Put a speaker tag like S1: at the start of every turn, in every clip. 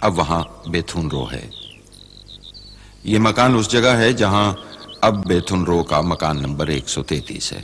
S1: اب وہاں بیتھون رو ہے. یہ مکان اس جگہ ہے جہاں اب بیتھون رو کا مکان نمبر 133 ہے.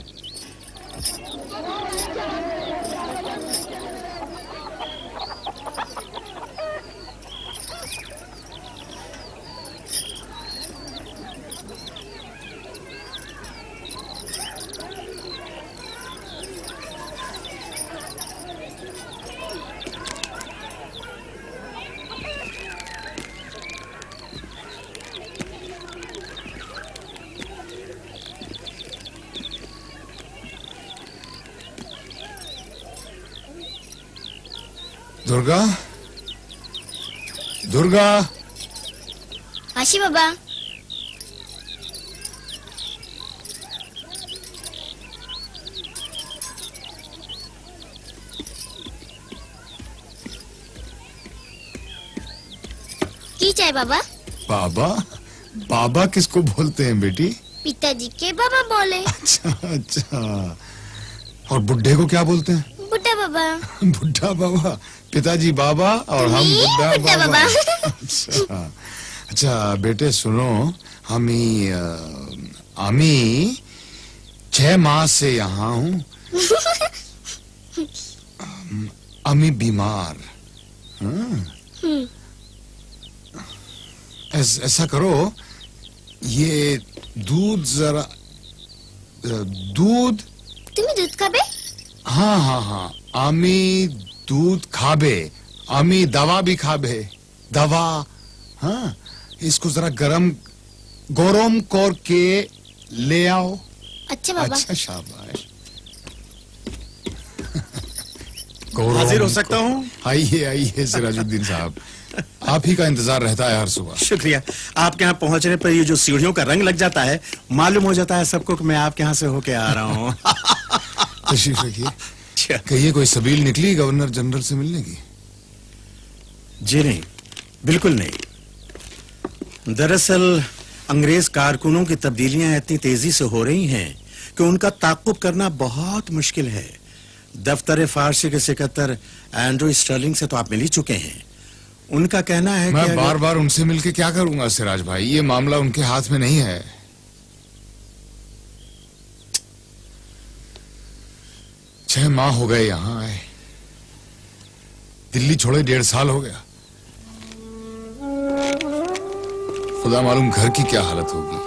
S2: दुर्गा, दुर्गा.
S3: आशी बाबा. की चाय बाबा?
S2: बाबा? बाबा किसको बोलते हैं बेटी?
S3: पिताजी के बाबा बोले.
S2: अच्छा अच्छा. और बुड्ढे को क्या बोलते हैं?
S3: बुड्ढा बाबा.
S2: बुड्ढा बाबा. पिताजी बाबा और हम बुड्ढा बाबा. अच्छा अच्छा बेटे सुनो, আমি 6 माह से यहाँ हूँ. আমি बीमार. ऐसा करो, ये दूध जरा, दूध.
S3: तुम्हें दूध खाबे?
S2: हाँ हाँ हाँ, আমি दूध खाबे, আমি दवा भी खाबे. दवा. हाँ, इसको जरा गरम करके ले आओ.
S3: अच्छा बाबा.
S2: अच्छा शाबाश.
S4: हाजिर हो सकता हूँ?
S2: आइए आइए सिराजुद्दीन साहब, आप ही का इंतजार रहता है हर सुबह.
S4: शुक्रिया. आपके यहाँ पहुँचने पर ये जो सीढ़ियों का रंग लग जाता है, मालूम हो जाता है सबको कि मैं आपके यहाँ से होके आ रहा हूँ.
S2: तशरीफ रखिए. कहिए, कोई सबील निकली गवर्नर जनरल से मिलने की?
S4: जी नहीं, बिल्कुल नहीं. दरअसल अंग्रेज कारकुनों की तब्दीलियां इतनी तेजी से हो रही हैं कि उनका ताक़ुब करना बहुत मुश्किल है. दफ्तर फारसी के सेक्रेटरी एंड्रू स्टर्लिंग से तो आप मिल ही चुके हैं. उनका कहना है
S2: मैं
S4: कि
S2: बार बार उनसे मिलके क्या करूंगा सिराज भाई, ये मामला उनके हाथ में नहीं है. 6 माह हो गए यहाँ आए, दिल्ली छोड़े 1.5 साल हो गया. खुदा मालूम घर की क्या हालत होगी.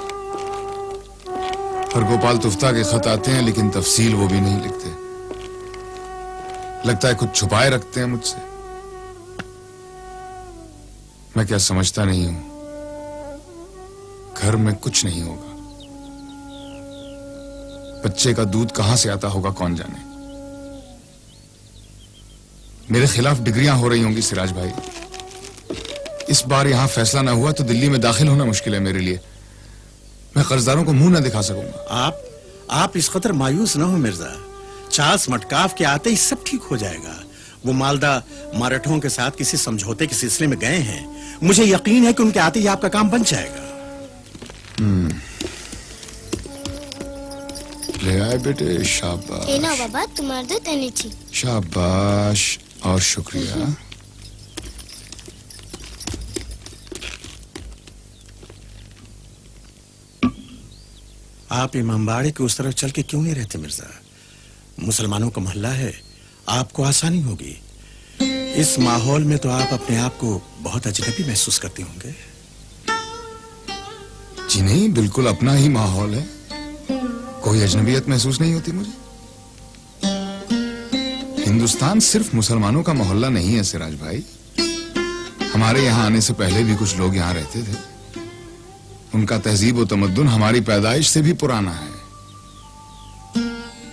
S2: हर गोपाल तुफ्ता के खत आते हैं लेकिन तफसील वो भी नहीं लिखते. लगता है कुछ छुपाए रखते हैं मुझसे. मैं क्या समझता नहीं हूं, घर में कुछ नहीं होगा. बच्चे का दूध कहां से आता होगा कौन जाने. मेरे खिलाफ डिग्रियां हो रही होंगी सिराज भाई. इस बार यहां फैसला ना हुआ तो दिल्ली में दाखिल होना मुश्किल है मेरे लिए. मैं कर्जदारों को मुंह ना दिखा सकूंगा.
S4: आप इस कदर मायूस न हो मिर्जा. चार्ल्स मटकाफ के आते ही सब ठीक हो जाएगा. वो मालदा मराठों के साथ किसी समझौते के सिलसिले में गए हैं. मुझे यकीन है कि उनके आते ही आपका काम बन जाएगा.
S2: ले आए बेटे, शाबाश.
S3: लेना बाबा, तुम्हारे दूध आनी थी.
S2: शाबाश और शुक्रिया.
S4: आप इमामबाड़े के उस तरफ चल के क्यों नहीं रहते मिर्जा? मुसलमानों का मोहल्ला है, आपको आसानी होगी. इस माहौल में तो आप अपने आप को बहुत अजनबी महसूस करते होंगे.
S2: जी नहीं, बिल्कुल अपना ही माहौल है. कोई अजनबियत महसूस नहीं होती मुझे. हिंदुस्तान सिर्फ मुसलमानों का मोहल्ला नहीं है सिराज भाई. हमारे यहाँ आने से पहले भी कुछ लोग यहाँ रहते थे. उनका तहजीब और तमद्दुन हमारी पैदाइश से भी पुराना है.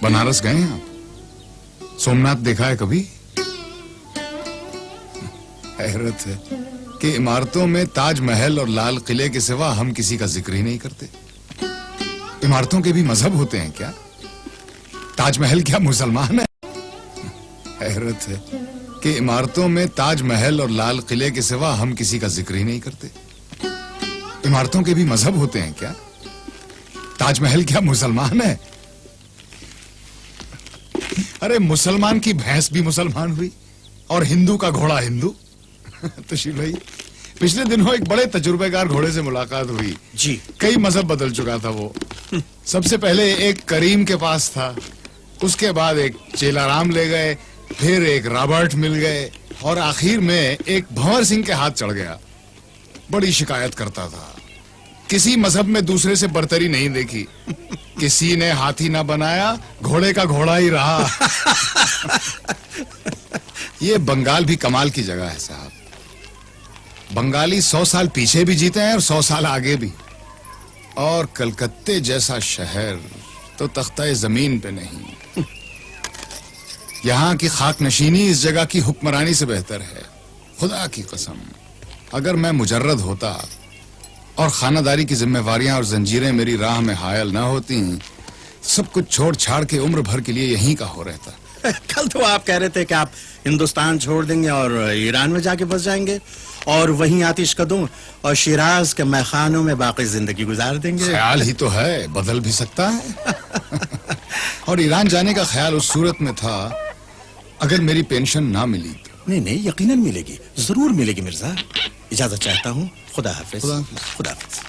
S2: बनारस गए हैं आप? सोमनाथ देखा है कभी? हैरत है कि इमारतों में ताजमहल और लाल किले के सिवा हम किसी का जिक्र ही नहीं करते. इमारतों के भी मजहब होते हैं क्या? ताजमहल क्या मुसलमान है? हैरत है कि इमारतों में ताजमहल और लाल किले के सिवा हम किसी का जिक्र ही नहीं करते. इमारतों के भी मजहब होते हैं क्या? ताजमहल क्या मुसलमान है? अरे मुसलमान की भैंस भी मुसलमान हुई और हिंदू का घोड़ा हिंदू. तशरीफ लाइए। पिछले दिनों एक बड़े तजुर्बेकार घोड़े से मुलाकात हुई।
S4: जी।
S2: कई मजहब बदल चुका था वो। सबसे पहले एक करीम के पास था, उसके बाद एक चेलाराम ले गए, फिर एक रॉबर्ट मिल गए और आखिर में एक भंवर सिंह के हाथ चढ़ गया। बड़ी शिकायत करता था, किसी मजहब में दूसरे से बरतरी नहीं देखी, किसी ने हाथी ना बनाया, घोड़े का घोड़ा ही रहा। ये बंगाल भी कमाल की जगह है साहब। बंगाली 100 साल पीछे भी जीते हैं और 100 साल आगे भी। और कलकत्ते जैसा शहर तो तख्ता जमीन पे नहीं। यहाँ की खाक नशीनी इस जगह की हुक्मरानी से बेहतर है। खुदा की कसम, अगर मैं मुजर्रद होता और खानादारी की जिम्मेवारियां और जंजीरें मेरी राह में हायल ना होती, सब कुछ छोड़ छाड़ के उम्र भर के लिए यहीं का हो रहता।
S4: कल तो आप कह रहे थे कि आप हिंदुस्तान छोड़ देंगे और ईरान में जाके बस जाएंगे और वहीं आतिश कदों और शिराज के मैखानों में बाकी जिंदगी गुजार देंगे।
S2: ख्याल ही तो है, बदल भी सकता है। और ईरान जाने का ख्याल उस सूरत में था अगर मेरी पेंशन ना मिली तो।
S4: नहीं नहीं, यकीनन मिलेगी, जरूर मिलेगी मिर्जा। इजाजत चाहता हूँ। खुदा हाफिज।
S2: खुदा हाफिज।
S4: खुदा हाफिज।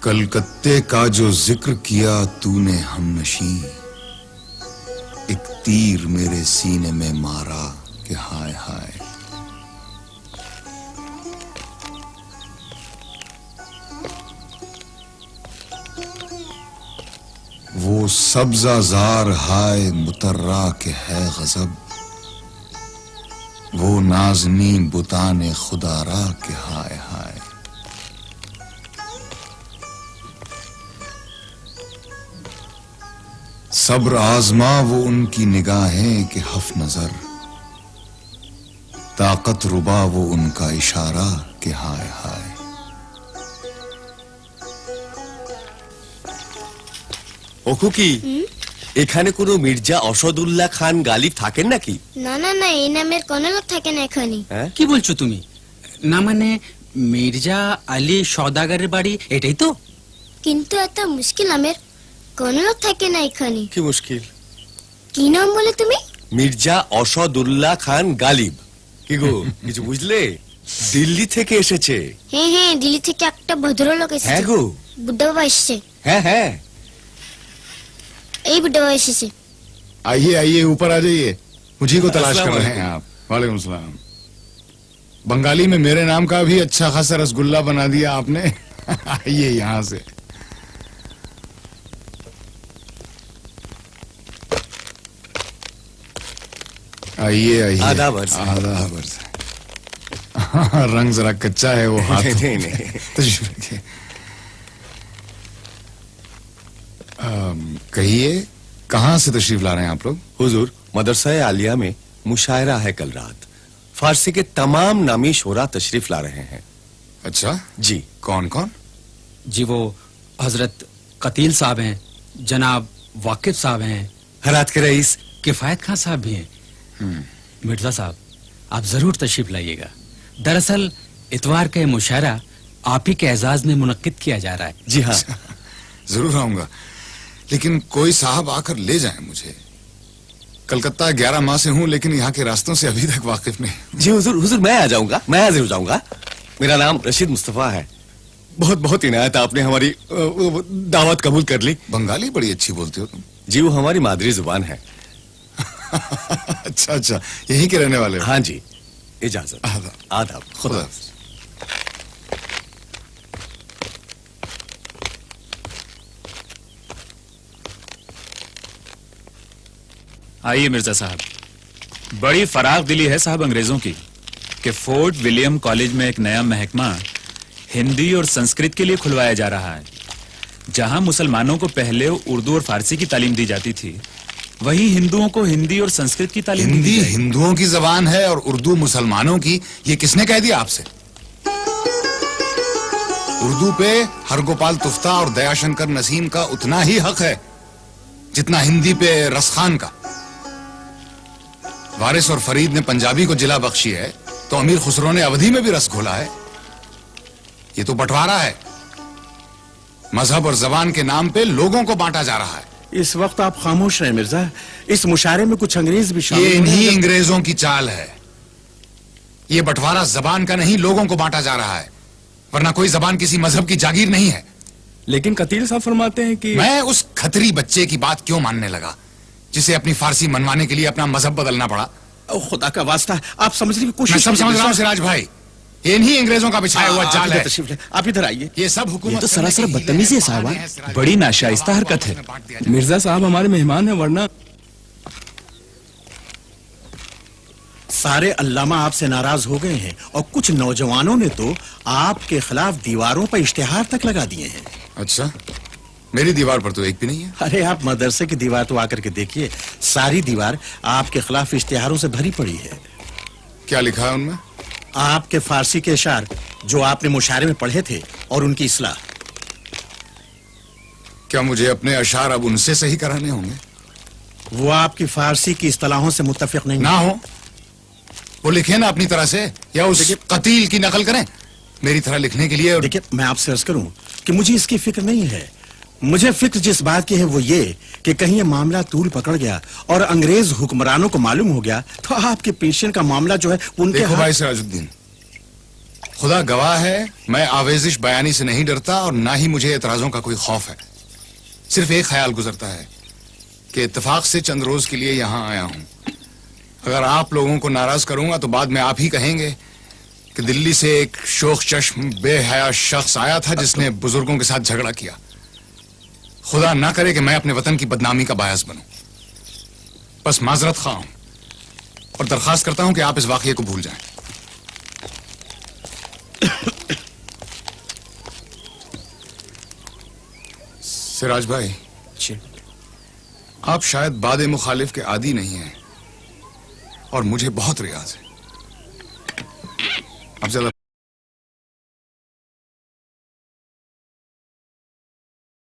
S2: कलकत्ते का जो जिक्र किया तूने हमनशी, एक तीर मेरे सीने में मारा कि हाय हाय। वो सब्जाजार हाय मुतर्रा के है गजब, वो नाजनी बुताने खुदारा के हाय हाय। सब्र आजमा वो उनकी निगाहें कि हफ नजर, ताकत रुबा वो उनका इशारा कि हाय हाय।
S5: ও খুকি, এখানে কোনো মির্জা অসদুল্লাহ খান গালিব থাকেন নাকি?
S3: না না না, এই নামের কোনো লোক থাকে না এখানে।
S5: হ্যাঁ,
S6: কি বলছো তুমি? না মানে মির্জা আলী সওদাগরের বাড়ি এটাই তো?
S3: কিন্তু এত মুশকিল নামের কোনো লোক থাকে না এখানে।
S5: কি মুশকিল?
S3: কি নাম বলে তুমি?
S5: মির্জা অসদুল্লাহ খান গালিব। কি গো, কিছু বুঝলে? দিল্লি থেকে এসেছে।
S3: হ্যাঁ হ্যাঁ, দিল্লি থেকে একটা ভদ্রলোক
S5: হ্যাঁ
S3: এসেছে।
S5: গো,
S3: বুদ্ধ বাবা এসেছে।
S5: হ্যাঁ হ্যাঁ।
S3: এই বুদ্ধ বাবা এসেছে।
S2: आइए आइए, ऊपर आ जाइए। मुझी को तलाश कर
S5: अस्सलाम
S2: रहे हैं आप? वालेकुम सलाम। बंगाली में मेरे नाम का भी अच्छा खासा रसगुल्ला बना दिया आपने। आइए यहाँ से। आइए आइए।
S5: आदाब अर्ज़।
S2: आदाब अर्ज़। रंग जरा कच्चा है वो हाथ।
S5: नहीं, नहीं।
S2: तशरीफ रखिए। कहिए, कहाँ से तशरीफ ला रहे हैं आप लोग?
S5: हुजूर, मदरसा आलिया में मुशायरा है कल रात। फारसी के तमाम नामी शोरा तशरीफ ला रहे हैं।
S2: अच्छा,
S5: जी।
S2: कौन कौन?
S6: जी वो हजरत कतील साहब हैं, जनाब वाकिफ साहब हैं,
S5: हरात के रईस।
S6: किफायत खान साहब भी हैं। मिर्जा साहब, आप जरूर तशरीफ लाइएगा। दरअसल इतवार का ये मुशायरा आप ही के एजाज में मुनक्किद किया जा रहा है।
S5: जी हाँ।
S2: जरूर आऊंगा, लेकिन कोई साहब आकर ले जाए मुझे। कलकत्ता 11 माह से हूँ, लेकिन यहाँ के रास्तों से अभी तक वाकिफ नहीं।
S5: जी हुजूर, हुजूर मैं आ जाऊंगा, मैं हाजिर हो जाऊंगा। मेरा नाम रशीद मुस्तफा है। बहुत बहुत इनायत, आपने हमारी दावत कबूल कर ली।
S2: बंगाली बड़ी अच्छी बोलते हो तुम।
S5: जी, वो हमारी मादरी जुबान है।
S2: अच्छा अच्छा, यहीं के रहने वाले हो?
S5: हाँ जी। इजाजत।
S2: आदाब।
S5: आदाब। खुदा
S2: खुदा
S5: हाफिज।
S7: आइए मिर्जा साहब, बड़ी फराग दिली है साहब अंग्रेजों की कि फोर्ट विलियम कॉलेज में एक नया महकमा हिंदी और संस्कृत के लिए खुलवाया जा रहा है। जहां मुसलमानों को पहले उर्दू और फारसी की तालीम दी जाती थी, वहीं हिंदुओं को हिंदी और संस्कृत की तालीम दी
S2: हिंदी
S7: जाएगी।
S2: हिंदुओं की जबान है और उर्दू मुसलमानों की, ये किसने कह दिया आपसे? उर्दू पे हरगोपाल तुफ्ता और दयाशंकर नसीम का उतना ही हक है जितना हिंदी पे रसखान का। वारिस और फरीद ने पंजाबी को जिला बख्शी है, तो अमीर खुसरो ने अवधी में भी रस घोला है। ये तो बंटवारा है। मजहब और जबान के नाम पे लोगों को बांटा जा रहा है।
S4: इस वक्त आप खामोश रहे मिर्जा, इस मुशारे में कुछ अंग्रेज भी
S2: ये
S4: शामिल
S2: इन्हीं
S4: हैं।
S2: अंग्रेजों की चाल है। ये बंटवारा जबान का नहीं, लोगों को बांटा जा रहा है, वरना कोई जबान किसी मजहब की जागीर नहीं है।
S5: लेकिन कतील साहब फरमाते हैं कि
S2: मैं उस खतरी बच्चे की बात क्यों मानने लगा जिसे अपनी फारसी मनवाने के लिए अपना मजहब बदलना पड़ा?
S4: ओ, खुदा का वास्ता, आप समझने की
S2: मैं
S4: कोशिश
S2: सब समझ रहा हूं सिराज भाई, ये इन्हीं अंग्रेजों का बिछाया हुआ जाल है।
S4: तशरीफ ले, आप इधर आइए।
S2: ये सब हुकूमत
S5: ये तो
S2: करने
S5: सरासर
S2: के हीले
S5: बदतमीजी है
S2: हैं,
S5: साहबा।
S2: बहाने हैं सिराज
S7: बड़ी
S2: भाई।
S7: नाशाइस्ता हरकत है।
S2: बांट दिया जाए।
S5: मिर्जा साहब हमारे मेहमान हैं, वरना
S4: सारे अल्लामा आपसे नाराज हो गए हैं और कुछ नौजवानों ने तो आपके खिलाफ दीवारों पर इश्तिहार तक लगा दिए हैं।
S2: अच्छा, मेरी दीवार पर तो एक भी नहीं है।
S4: अरे आप मदरसे की दीवार तो आकर के देखिए, सारी दीवार आपके खिलाफ इश्तिहारों से भरी पड़ी है।
S2: क्या लिखा है उनमें?
S4: आपके फारसी के इशार जो आपने मुशारे में पढ़े थे और उनकी इस्लाह।
S2: क्या मुझे अपने अशार अब उनसे सही कराने होंगे?
S4: वो आपकी फारसी की इस्तिलाहों से मुत्तफिक नहीं
S2: ना हो, वो लिखे ना अपनी तरह से, या उस कतील की नकल करें। मेरी तरह लिखने के लिए
S4: देखिए, मैं आपसे अर्ज करूं कि मुझे इसकी फिक्र नहीं है। मुझे फिक्र जिस बात की है वो ये कि कहीं ये मामला तूल पकड़ गया और अंग्रेज हुक्मरानों को मालूम हो गया तो आपके पेशेंट का मामला जो है उनके
S2: देखो
S4: हाथ-
S2: भाई सिराजुद्दीन, खुदा गवाह है, मैं आवेजिश बयानी से नहीं डरता और ना ही मुझे एतराजों का कोई खौफ है। सिर्फ एक ख्याल गुजरता है कि इत्तेफाक से चंद रोज के लिए यहां आया हूं। अगर आप लोगों को नाराज करूंगा तो बाद में आप ही कहेंगे कि दिल्ली से एक शोख चश्म बेहया शख्स आया था जिसने बुजुर्गों के साथ झगड़ा किया। खुदा ना करे कि मैं अपने वतन की बदनामी का बायस बनूं। बस माजरत खा हूं और दरखास्त करता हूं कि आप इस वाकये को भूल जाएं। सिराज भाई, आप शायद बादे मुखालिफ के आदी नहीं हैं और मुझे बहुत रियाज है। अब ज्यादा